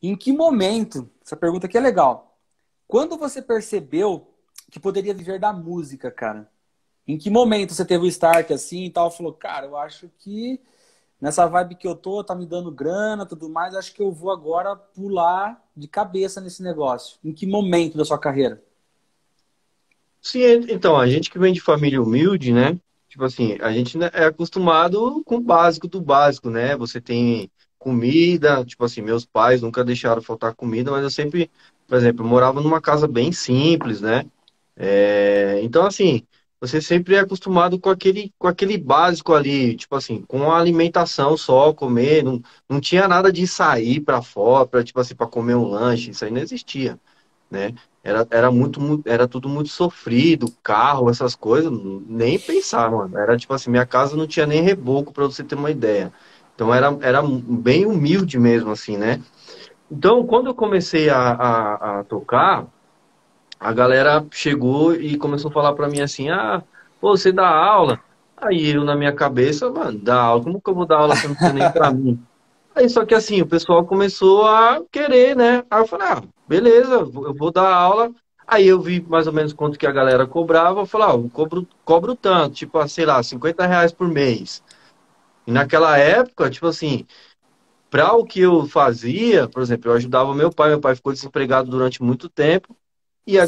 Em que momento, essa pergunta aqui é legal, quando você percebeu que poderia viver da música, cara? Em que momento você teve o start assim e tal? Falou, cara, eu acho que nessa vibe que eu tô, tá me dando grana, tudo mais, acho que eu vou agora pular de cabeça nesse negócio. Em que momento da sua carreira? Sim, então, a gente que vem de família humilde, né? Tipo assim, a gente né, é acostumado com o básico do básico, né? Você tem comida, tipo assim, meus pais nunca deixaram faltar comida, mas eu sempre, por exemplo, eu morava numa casa bem simples, né? Então, assim, você sempre é acostumado com aquele básico ali, tipo assim, com a alimentação só, comer, não tinha nada de sair para fora, para tipo assim, para comer um lanche, isso aí não existia, né? Era tudo muito sofrido, carro, essas coisas, nem pensar, mano. Era tipo assim, minha casa não tinha nem reboco, para você ter uma ideia. Então era bem humilde mesmo, assim, né? Então, quando eu comecei a tocar, a galera chegou e começou a falar pra mim assim: ah, pô, você dá aula? Aí eu, na minha cabeça, mano, dá aula, como que eu vou dar aula se não precisa nem pra mim? Aí só que assim, o pessoal começou a querer, né? Aí eu falei: ah, beleza, eu vou dar aula. Aí eu vi mais ou menos quanto que a galera cobrava. Eu falei: ah, eu cobro tanto, tipo, sei lá, R$ 50 por mês. E naquela época, tipo assim, para o que eu fazia, por exemplo, eu ajudava meu pai ficou desempregado durante muito tempo. E Sim, a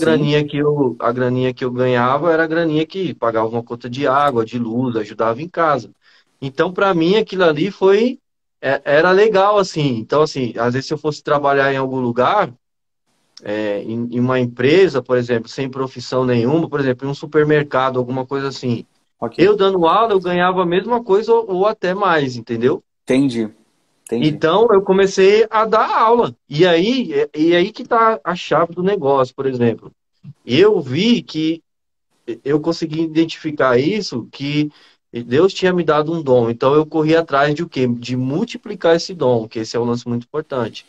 graninha que eu ganhava era a graninha que pagava uma conta de água, de luz, ajudava em casa. Então, para mim, aquilo ali era legal, assim. Então, assim, às vezes se eu fosse trabalhar em algum lugar, em uma empresa, por exemplo, sem profissão nenhuma, por exemplo, em um supermercado, alguma coisa assim, ok. eu dando aula, eu ganhava a mesma coisa ou até mais, entendeu? Entendi, entendi. Então, eu comecei a dar aula. E aí que tá a chave do negócio, por exemplo. Eu vi que eu consegui identificar isso, que Deus tinha me dado um dom. Então eu corri atrás de o quê? De multiplicar esse dom, que esse é um lance muito importante,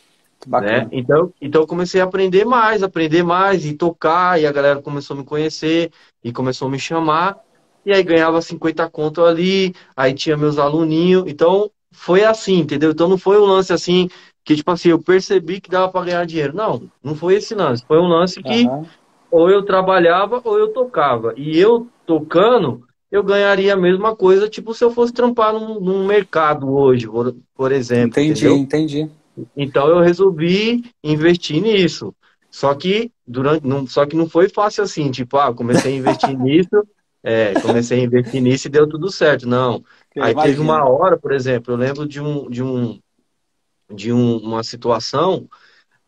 né? Bacana. Então eu comecei a aprender mais e tocar, e a galera começou a me conhecer e começou a me chamar. E aí ganhava 50 conto ali, aí tinha meus aluninhos. Então foi assim, entendeu? Então não foi um lance assim que tipo assim, eu percebi que dava para ganhar dinheiro. Não, não foi esse lance. Foi um lance que Aham. ou eu trabalhava ou eu tocava. E eu tocando, eu ganharia a mesma coisa, tipo se eu fosse trampar num mercado hoje, por exemplo, Entendi, entendeu? entendi. Então eu resolvi investir nisso. Só que não foi fácil assim, tipo, comecei a investir nisso, comecei a investir nisso e deu tudo certo. Não. Eu Aí teve uma imagino. hora, por exemplo, eu lembro uma situação.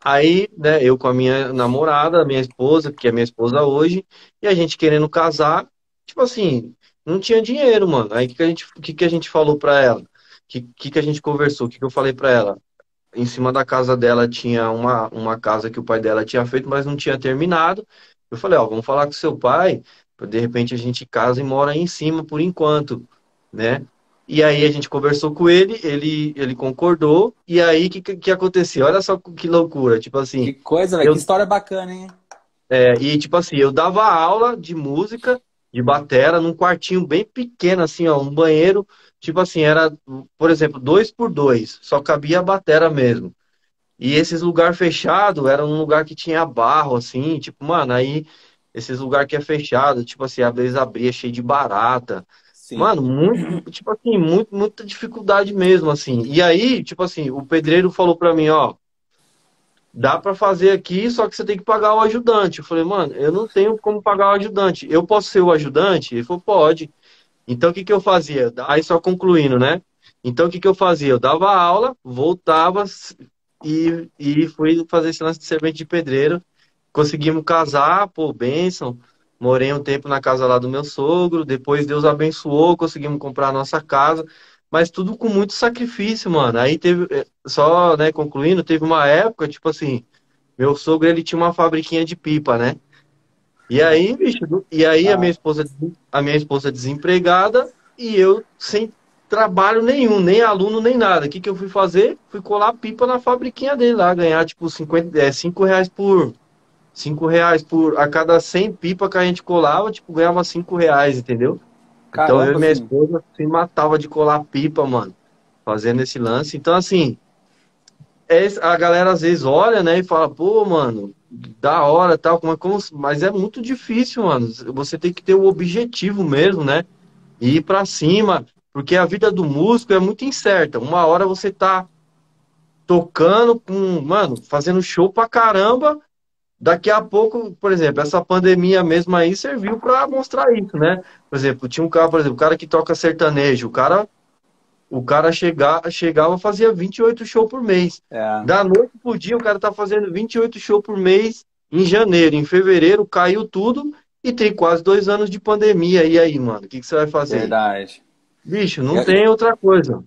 Aí, né, eu com a minha namorada, a minha esposa, que é minha esposa hoje, e a gente querendo casar, tipo assim, não tinha dinheiro, mano. Aí o que que a gente falou pra ela? O que que a gente conversou? O que que eu falei pra ela? Em cima da casa dela tinha uma casa que o pai dela tinha feito, mas não tinha terminado. Eu falei, ó, vamos falar com seu pai, pra de repente a gente casa e mora aí em cima por enquanto, né? E aí a gente conversou com ele concordou, e aí o que aconteceu? Olha só que loucura, tipo Que assim, coisa, velho. Que eu, história bacana, hein? tipo assim, eu dava aula de música, de batera, num quartinho bem pequeno, assim, ó, um banheiro, tipo assim, era, por exemplo, 2 por 2, só cabia a batera mesmo. E esses lugar fechado era um lugar que tinha barro, assim, tipo, mano, aí esses lugar que é fechado, tipo assim, às vezes abria cheio de barata. Sim. Mano, tipo assim, muita dificuldade mesmo, assim. E aí, tipo assim, o pedreiro falou pra mim, ó, dá pra fazer aqui, só que você tem que pagar o ajudante. Eu falei, mano, eu não tenho como pagar o ajudante. Eu posso ser o ajudante? Ele falou, pode. Então, o que que eu fazia? Aí, só concluindo, né? Então, o que que eu fazia? Eu dava aula, voltava e fui fazer esse lance de servente de pedreiro. Conseguimos casar, pô, bênção. Morei um tempo na casa lá do meu sogro. Depois Deus abençoou, conseguimos comprar a nossa casa. Mas tudo com muito sacrifício, mano. Aí teve, só, né, concluindo, teve uma época, tipo assim, meu sogro, ele tinha uma fabriquinha de pipa, né? E aí, bicho, e aí Ah, a minha esposa desempregada e eu sem trabalho nenhum, nem aluno, nem nada. O que que eu fui fazer? Fui colar pipa na fabriquinha dele lá, ganhar tipo R$ 5 por a cada 100 pipa que a gente colava, tipo, ganhava R$ 5, entendeu? Então eu e caramba, minha filho. esposa se matava de colar pipa, mano, fazendo esse lance. Então, assim, a galera às vezes olha, né, e fala, pô, mano, da hora, tal, mas é muito difícil, mano. Você tem que ter o objetivo mesmo, né? E ir pra cima, porque a vida do músico é muito incerta. Uma hora você tá tocando com, mano, fazendo show pra caramba. Daqui a pouco, por exemplo, essa pandemia mesmo aí serviu pra mostrar isso, né? Por exemplo, tinha um cara, por exemplo, o cara que toca sertanejo, o cara chegava e fazia 28 shows por mês. É, Da noite pro dia, o cara tá fazendo 28 shows por mês em janeiro. Em fevereiro caiu tudo e tem quase 2 anos de pandemia. E aí, mano, o que que você vai fazer? verdade. Bicho, não Eu, tem outra coisa.